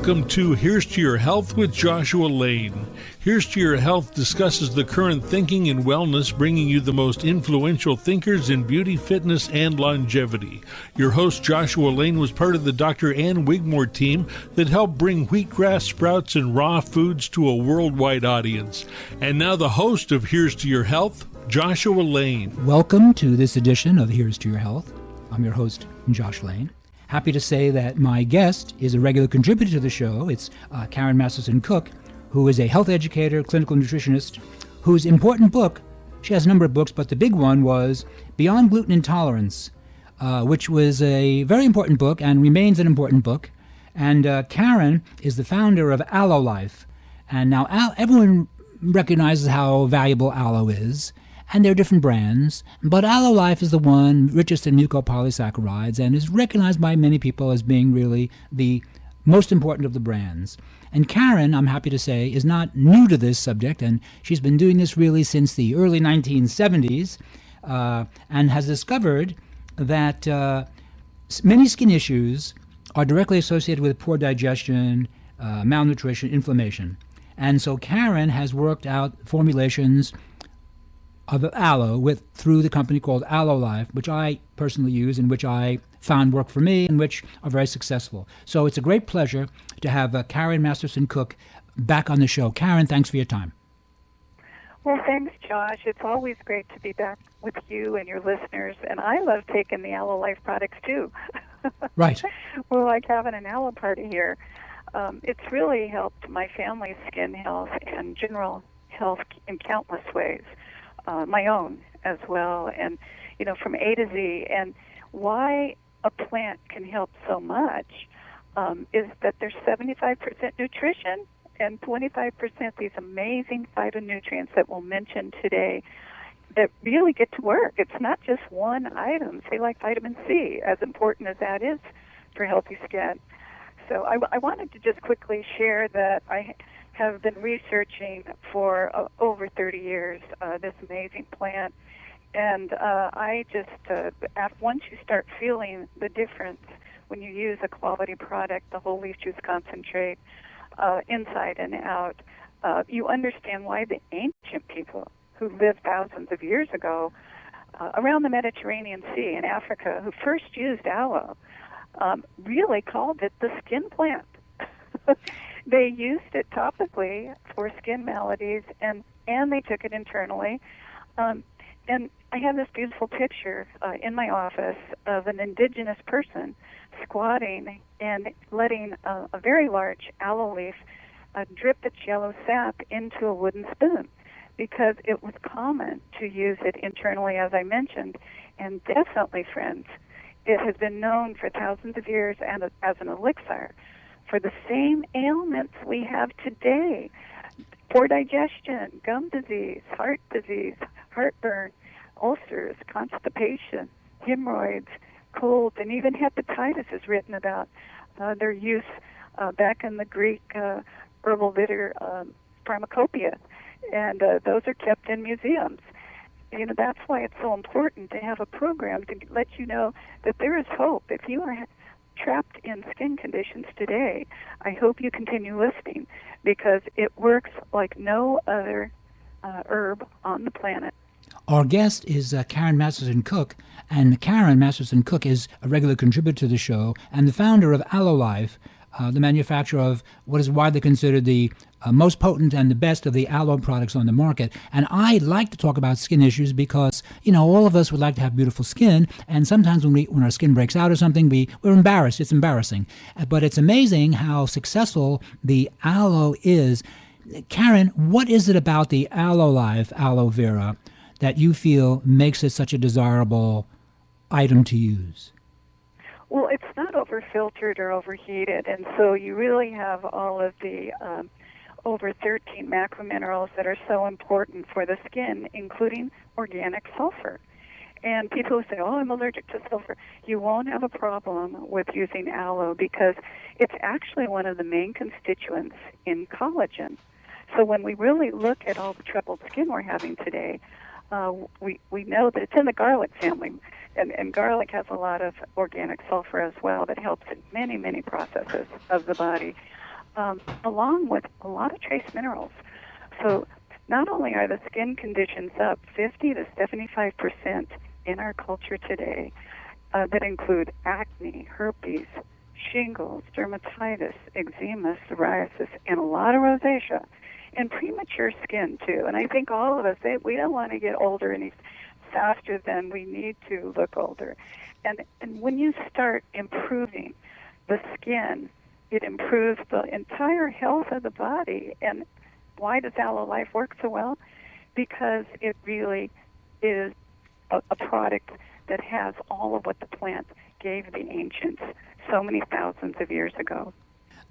Welcome to Here's to Your Health with Joshua Lane. Here's to Your Health discusses the current thinking in wellness, bringing you the most influential thinkers in beauty, fitness, and longevity. Your host, Joshua Lane, was part of the Dr. Ann Wigmore team that helped bring wheatgrass sprouts and raw foods to a worldwide audience. And now the host of Here's to Your Health, Joshua Lane. Welcome to this edition of Here's to Your Health. I'm your host, Josh Lane. Happy to say that my guest is a regular contributor to the show. It's Karen Masterson-Cook, who is a health educator, clinical nutritionist, whose important book, she has a number of books, but the big one was Beyond Gluten Intolerance, which was a very important book and remains an important book. And Karen is the founder of Aloe. And now everyone recognizes how valuable aloe is. And there are different brands, but Aloe is the one richest in mucopolysaccharides and is recognized by many people as being really the most important of the brands. And Karen, I'm happy to say, is not new to this subject, and she's been doing this really since the early 1970s, and has discovered that many skin issues are directly associated with poor digestion, malnutrition, inflammation. And so Karen has worked out formulations of aloe through the company called Aloe, which I personally use and which I found work for me and which are very successful. So it's a great pleasure to have Karen Masterson-Cook back on the show. Karen, thanks for your time. Well, thanks, Josh. It's always great to be back with you and your listeners, and I love taking the Aloe Life products too. Right. We're like having an aloe party here. It's really helped my family's skin health and general health in countless ways. My own as well, and from A to Z. And why a plant can help so much is that there's 75% nutrition and 25% these amazing phytonutrients that we'll mention today that really get to work. It's not just one item, say like vitamin C, as important as that is for healthy skin. So I wanted to just quickly share that I have been researching for over 30 years this amazing plant, and I just once you start feeling the difference when you use a quality product, the whole leaf juice concentrate, inside and out, you understand why the ancient people who lived thousands of years ago around the Mediterranean Sea in Africa, who first used aloe, really called it the skin plant. They used it topically for skin maladies, and they took it internally. And I have this beautiful picture in my office of an indigenous person squatting and letting a very large aloe leaf drip its yellow sap into a wooden spoon, because it was common to use it internally, as I mentioned. And definitely, friends, it has been known for thousands of years and as an elixir for the same ailments we have today: poor digestion, gum disease, heart disease, heartburn, ulcers, constipation, hemorrhoids, colds, and even hepatitis is written about. Their use back in the Greek herbal litter pharmacopoeia, and those are kept in museums. That's why it's so important to have a program to let you know that there is hope. If you are trapped in skin conditions today, I hope you continue listening, because it works like no other herb on the planet. Our guest is Karen Masterson-Cook, and Karen Masterson-Cook is a regular contributor to the show and the founder of Aloe, the manufacturer of what is widely considered the most potent and the best of the aloe products on the market. And I like to talk about skin issues because, all of us would like to have beautiful skin, and sometimes when our skin breaks out or something, we're embarrassed. It's embarrassing. But it's amazing how successful the aloe is. Karen, what is it about the aloe vera that you feel makes it such a desirable item to use? Well, it's not over-filtered or overheated, and so you really have all of the over 13 macrominerals that are so important for the skin, including organic sulfur. And people who say, oh, I'm allergic to sulfur, you won't have a problem with using aloe because it's actually one of the main constituents in collagen. So when we really look at all the troubled skin we're having today, we know that it's in the garlic family. And garlic has a lot of organic sulfur as well that helps in many, many processes of the body. along with a lot of trace minerals. So not only are the skin conditions up 50 to 75% in our culture today, that include acne, herpes, shingles, dermatitis, eczema, psoriasis, and a lot of rosacea, and premature skin too. And I think all of us, we don't want to get older any faster than we need to look older. And when you start improving the skin, it improves the entire health of the body. And why does Aloe Life work so well? Because it really is a product that has all of what the plant gave the ancients so many thousands of years ago.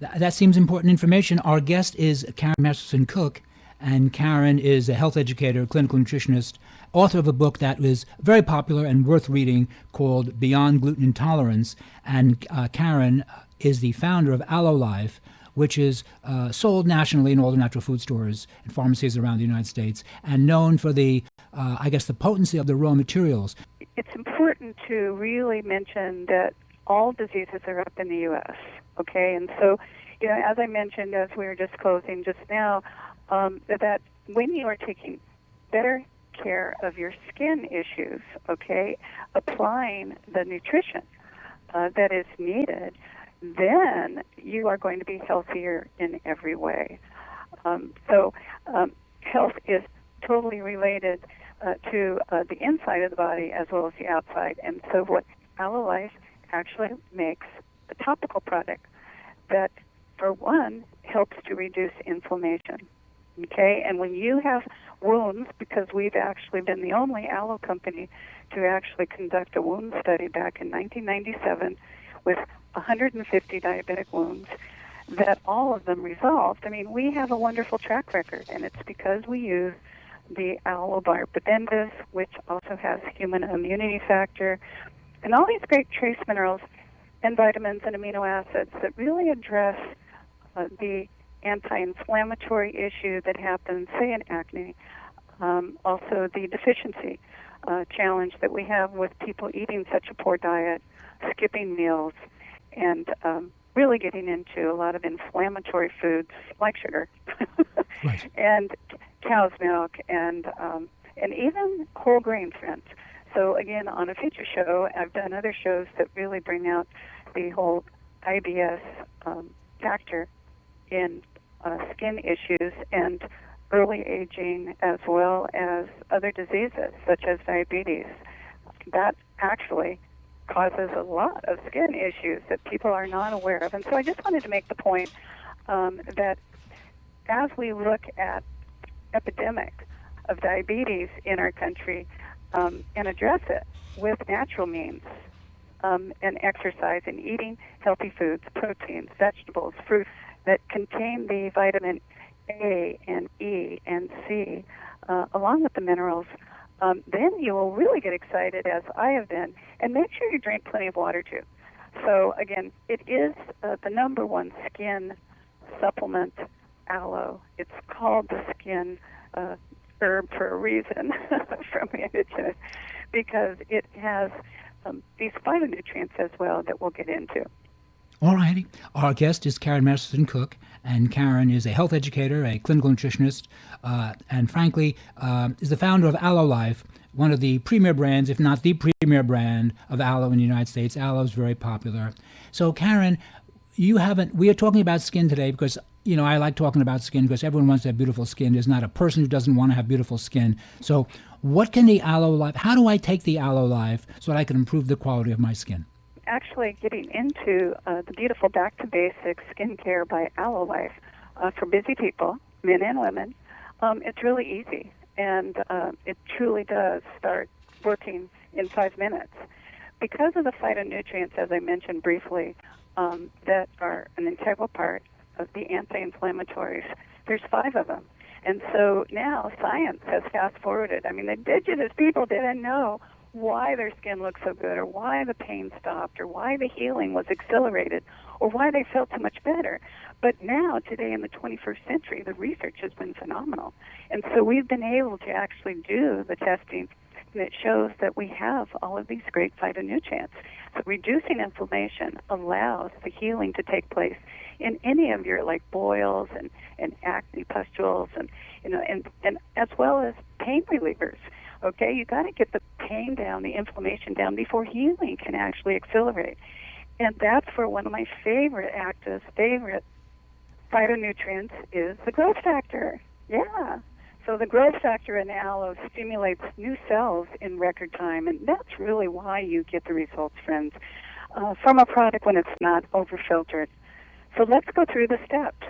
That seems important information. Our guest is Karen Masterson Cook, and Karen is a health educator, clinical nutritionist, author of a book that was very popular and worth reading called Beyond Gluten Intolerance. And Karen is the founder of Aloe Life, which is sold nationally in all the natural food stores and pharmacies around the United States, and known for the potency of the raw materials. It's important to really mention that all diseases are up in the U.S., okay? And so, as I mentioned, as we were disclosing just now, that when you are taking better care of your skin issues, okay, applying the nutrition that is needed, then you are going to be healthier in every way. Health is totally related to the inside of the body as well as the outside. And so what Aloe Life actually makes a topical product that, for one, helps to reduce inflammation. Okay, and when you have wounds, because we've actually been the only aloe company to actually conduct a wound study back in 1997 with 150 diabetic wounds, that all of them resolved. I mean, we have a wonderful track record, and it's because we use the aloe barbidendis, which also has human immunity factor, and all these great trace minerals and vitamins and amino acids that really address the anti-inflammatory issue that happens, say, in acne. Also, the deficiency challenge that we have with people eating such a poor diet, skipping meals, and really getting into a lot of inflammatory foods like sugar, Right. and cow's milk, and even whole grain foods. So again, on a future show, I've done other shows that really bring out the whole IBS factor in skin issues and early aging, as well as other diseases such as diabetes. That actually causes a lot of skin issues that people are not aware of. And so I just wanted to make the point that as we look at epidemic of diabetes in our country and address it with natural means and exercise and eating healthy foods, proteins, vegetables, fruit that contain the vitamin A and E and C, along with the minerals, then you will really get excited, as I have been, and make sure you drink plenty of water too. So again, it is the number one skin supplement, aloe. It's called the skin herb for a reason from the indigenous, because it has these phytonutrients as well that we'll get into. All righty. Our guest is Karen Masterson Cook, and Karen is a health educator, a clinical nutritionist, and frankly, is the founder of Aloe Life, one of the premier brands, if not the premier brand of aloe in the United States. Aloe is very popular. So, Karen, we are talking about skin today because, I like talking about skin because everyone wants to have beautiful skin. There's not a person who doesn't want to have beautiful skin. So, what can the Aloe Life, how do I take the Aloe Life so that I can improve the quality of my skin? Actually getting into the beautiful Back to Basics skincare by Aloe Life for busy people, men and women, it's really easy, and it truly does start working in 5 minutes. Because of the phytonutrients, as I mentioned briefly, that are an integral part of the anti-inflammatories, there's 5 of them. And so now science has fast-forwarded. I mean, the indigenous people didn't know why their skin looked so good, or why the pain stopped, or why the healing was accelerated, or why they felt so much better. But now, today in the 21st century, the research has been phenomenal. And so we've been able to actually do the testing, and it shows that we have all of these great phytonutrients. So reducing inflammation allows the healing to take place in any of your like boils and acne pustules and and as well as pain relievers. Okay, you got to get the pain down, the inflammation down before healing can actually accelerate. And that's where one of my favorite actives, favorite phytonutrients is the growth factor. Yeah. So the growth factor in aloe stimulates new cells in record time, and that's really why you get the results, friends, from a product when it's not over-filtered. So let's go through the steps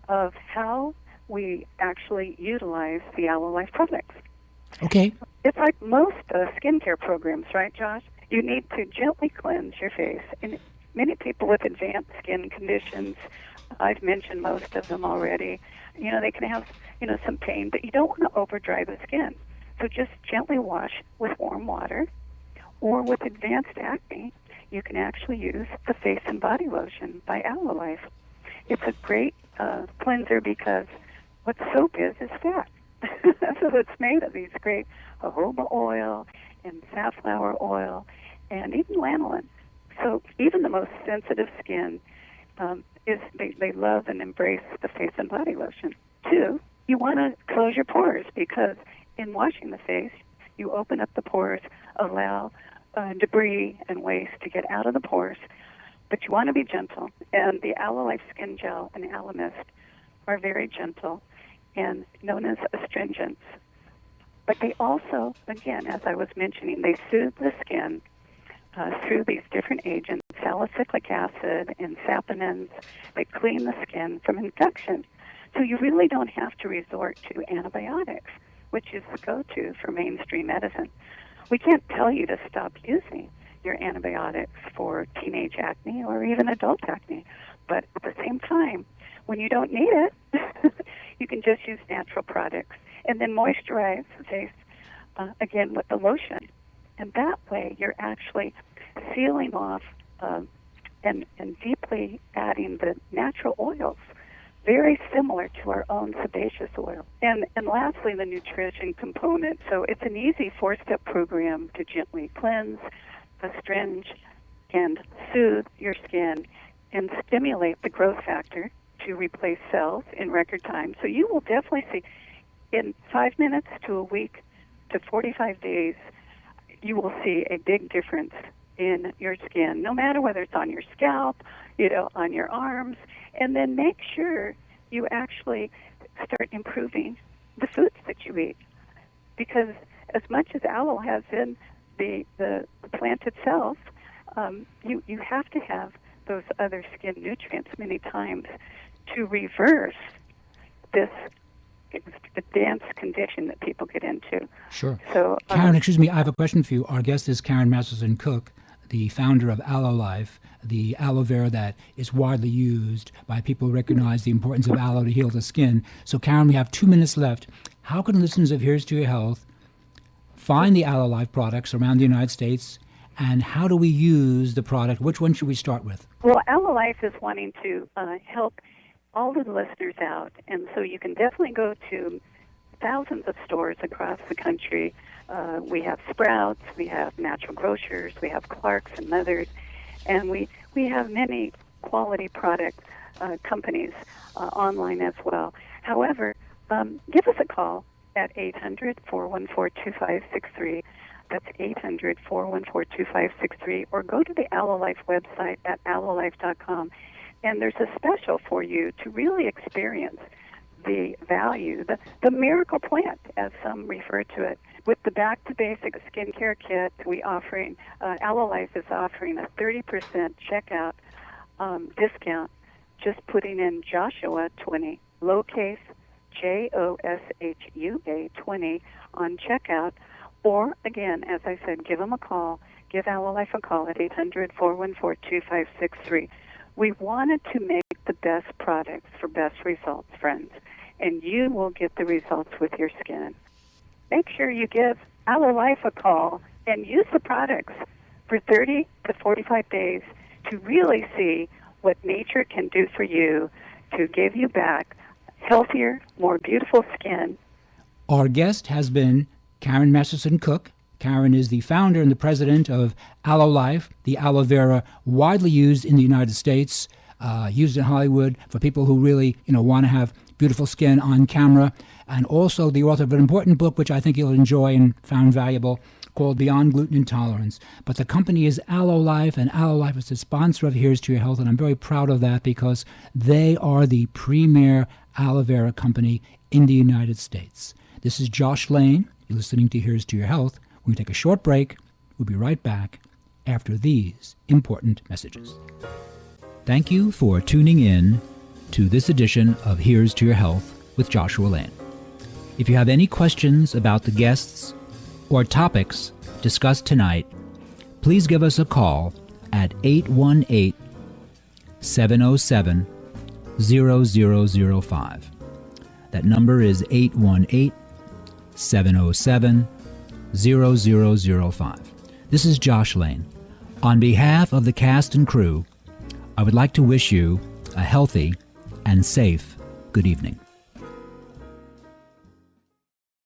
of how we actually utilize the Aloe Life products. Okay. It's like most skincare programs, right, Josh? You need to gently cleanse your face. And many people with advanced skin conditions, I've mentioned most of them already, they can have, some pain, but you don't want to over-dry the skin. So just gently wash with warm water. Or with advanced acne, you can actually use the Face and Body Lotion by Aloe Life. It's a great cleanser because what soap is fat. So it's made of these great jojoba oil and safflower oil and even lanolin. So even the most sensitive skin they love and embrace the Face and Body Lotion. 2, you want to close your pores because in washing the face, you open up the pores, allow debris and waste to get out of the pores, but you want to be gentle. And the Aloe Life Skin Gel and Aloe Mist are very gentle and known as astringents. But they also, again, as I was mentioning, they soothe the skin through these different agents, salicylic acid and saponins. They clean the skin from infection. So you really don't have to resort to antibiotics, which is the go-to for mainstream medicine. We can't tell you to stop using your antibiotics for teenage acne or even adult acne. But at the same time, when you don't need it, you can just use natural products and then moisturize the face, again, with the lotion. And that way, you're actually sealing off and deeply adding the natural oils, very similar to our own sebaceous oil. And lastly, the nutrition component. So it's an easy 4-step program to gently cleanse, astringe, and soothe your skin and stimulate the growth factor to replace cells in record time. So you will definitely see in 5 minutes to a week to 45 days, you will see a big difference in your skin, no matter whether it's on your scalp, on your arms, and then make sure you actually start improving the foods that you eat. Because as much as aloe has in the plant itself, you have to have those other skin nutrients many times to reverse this advanced condition that people get into. Sure. So, Karen, excuse me, I have a question for you. Our guest is Karen Masterson-Cook, the founder of Aloe Life, the aloe vera that is widely used by people who recognize the importance of aloe to heal the skin. So, Karen, we have 2 minutes left. How can listeners of Here's to Your Health find the Aloe Life products around the United States, and how do we use the product? Which one should we start with? Well, Aloe Life is wanting to help all of the listeners out, and so you can definitely go to thousands of stores across the country. We have Sprouts, we have Natural Grocers, we have Clark's and others, and we have many quality product companies online as well. However, give us a call at 800-414-2563. That's 800-414-2563, or go to the Aloe Life website at aloelife.com. And there's a special for you to really experience the value, the miracle plant, as some refer to it. With the Back to Basic skincare kit, Aloe Life is offering a 30% checkout discount, just putting in Joshua 20, lowercase Joshua 20 on checkout. Or, again, as I said, give them a call. Give Aloe Life a call at 800-414-2563. We wanted to make the best products for best results, friends, and you will get the results with your skin. Make sure you give Aloe Life a call and use the products for 30 to 45 days to really see what nature can do for you to give you back healthier, more beautiful skin. Our guest has been Karen Masterson-Cook. Karen is the founder and the president of Aloe Life, the aloe vera widely used in the United States. used in Hollywood for people who really, want to have beautiful skin on camera. And also the author of an important book, which I think you'll enjoy and found valuable, called Beyond Gluten Intolerance. But the company is Aloe Life, and Aloe Life is the sponsor of Here's to Your Health, and I'm very proud of that because they are the premier aloe vera company in the United States. This is Josh Lane. You're listening to Here's to Your Health. We're going to take a short break. We'll be right back after these important messages. Thank you for tuning in to this edition of Here's to Your Health with Joshua Lane. If you have any questions about the guests or topics discussed tonight, please give us a call at 818-707-0005. That number is 818-707-0005. This is Josh Lane. On behalf of the cast and crew, I would like to wish you a healthy and safe good evening.